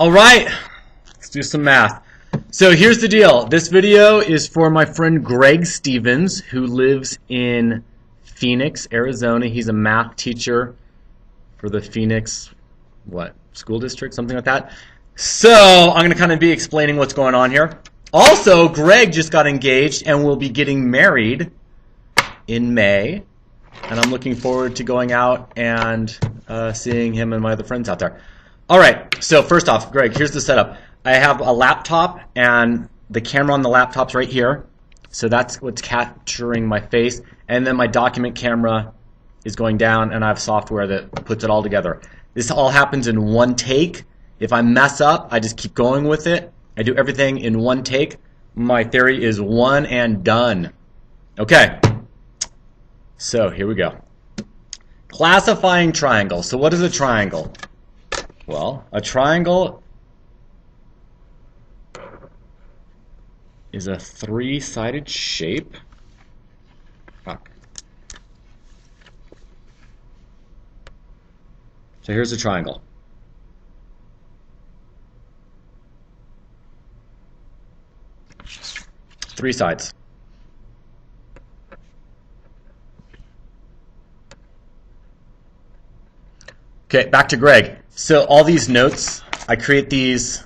All right, let's do some math. So here's the deal. This video is for my friend Greg Stevens, who lives in Phoenix, Arizona. He's a math teacher for the Phoenix, school district, something like that. So I'm going to kind of be explaining what's going on here. Also, Greg just got engaged and will be getting married in May. And I'm looking forward to going out and seeing him and my other friends out there. All right, so first off, Greg, here's the setup. I have a laptop, and the camera on the laptop's right here. So that's what's capturing my face. And then my document camera is going down, and I have software that puts it all together. This all happens in one take. If I mess up, I just keep going with it. I do everything in one take. My theory is one and done. Okay, so here we go. Classifying triangles. So what is a triangle? Well, a triangle is a three-sided shape. Fuck. So here's a triangle. Three sides. Okay, back to Greg. So all these notes, I create these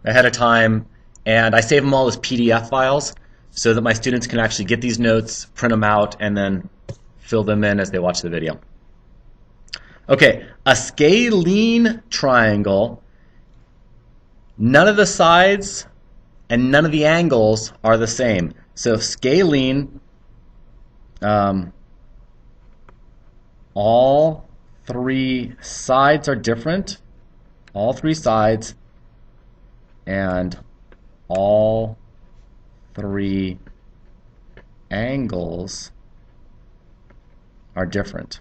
ahead of time, and I save them all as PDF files so that my students can actually get these notes, print them out, and then fill them in as they watch the video. Okay, a scalene triangle, none of the sides and none of the angles are the same. So scalene, all three sides are different. All three sides and all three angles are different.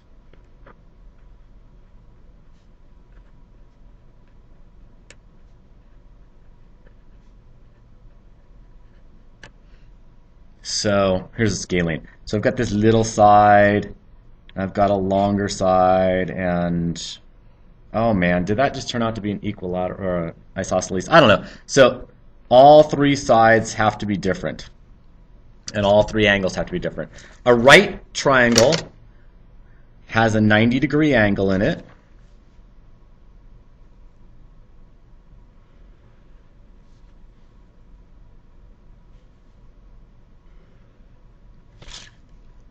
So here's a scalene. So I've got this little side, I've got a longer side, and oh man, did that just turn out to be an equilateral or an isosceles? I don't know. So all three sides have to be different, and all three angles have to be different. A right triangle has a 90-degree angle in it.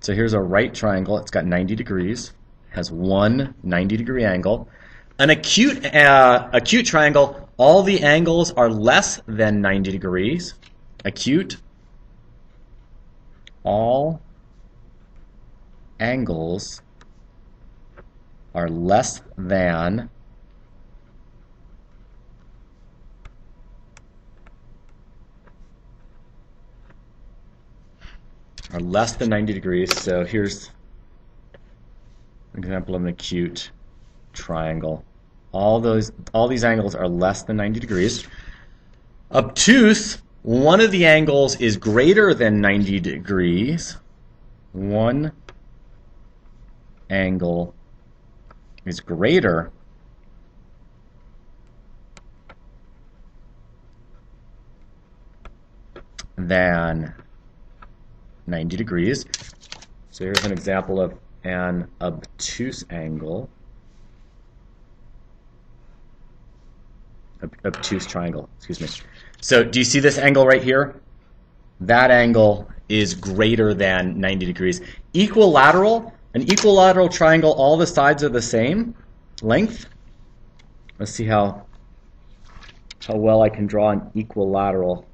So here's a right triangle. It's got 90 degrees, has one 90-degree angle. An acute triangle, all the angles are less than 90 degrees. Acute, all angles are less than 90 degrees. So here's an example of an acute triangle. All these angles are less than 90 degrees. Obtuse, one of the angles is greater than 90 degrees. One angle is greater than 90 degrees. So here's an example of an obtuse angle. Obtuse triangle, excuse me. So do you see this angle right here? That angle is greater than 90 degrees. Equilateral, an equilateral triangle, all the sides are the same length. Let's see how well I can draw an equilateral.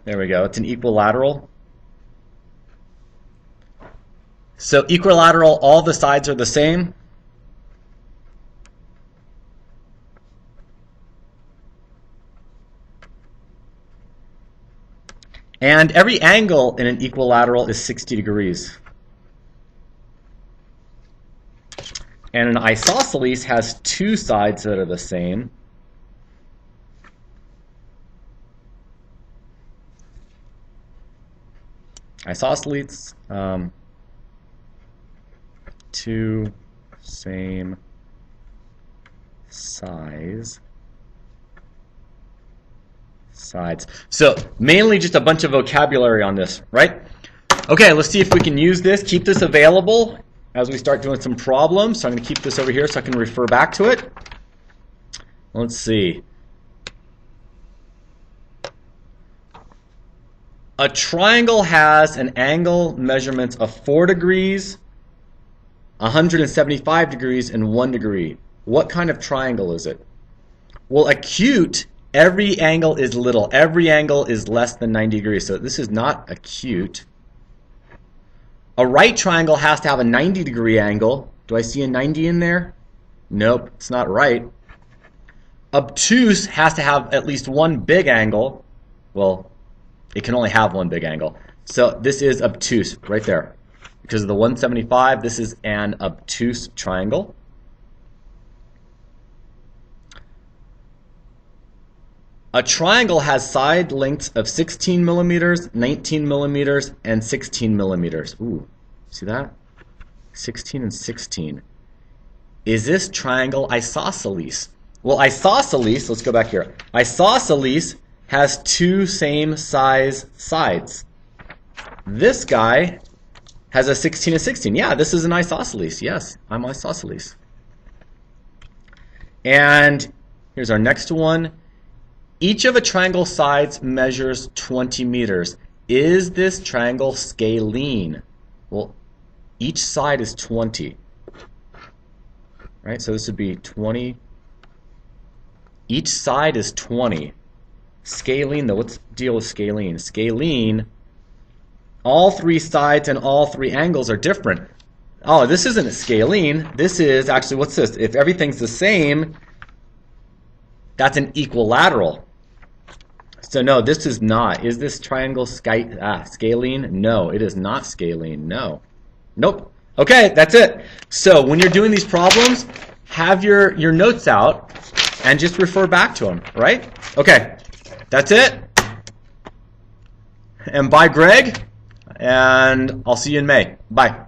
There we go, it's an equilateral. So equilateral, all the sides are the same. And every angle in an equilateral is 60 degrees. And an isosceles has two sides that are the same. Isosceles two same size sides. So mainly just a bunch of vocabulary on this, right? Okay, let's see if we can use this, keep this available as we start doing some problems. So I'm going to keep this over here so I can refer back to it. Let's see. A triangle has an angle measurements of 4 degrees, 175 degrees, and 1 degree. What kind of triangle is it? Well, acute, every angle is little. Every angle is less than 90 degrees. So this is not acute. A right triangle has to have a 90-degree angle. Do I see a 90 in there? Nope, it's not right. Obtuse has to have at least one big angle. Well, it can only have one big angle. So this is obtuse right there. Because of the 175, this is an obtuse triangle. A triangle has side lengths of 16 millimeters, 19 millimeters, and 16 millimeters. Ooh, see that? 16 and 16. Is this triangle isosceles? Well, isosceles, let's go back here. Isosceles has two same size sides. This guy has a 16 and 16. Yeah, this is an isosceles. Yes, I'm isosceles. And here's our next one. Each of a triangle's sides measures 20 meters. Is this triangle scalene? Well, each side is 20. Right, so this would be 20. Each side is 20. Scalene, though, what's the deal with scalene? Scalene, all three sides and all three angles are different. Oh, this isn't a scalene. This is actually, what's this? If everything's the same, that's an equilateral. So no, this is not. Is this triangle scalene? No, it is not scalene. No. Nope. Okay, that's it. So when you're doing these problems, have your notes out and just refer back to them, right? Okay, that's it. And bye, Greg. And I'll see you in May. Bye.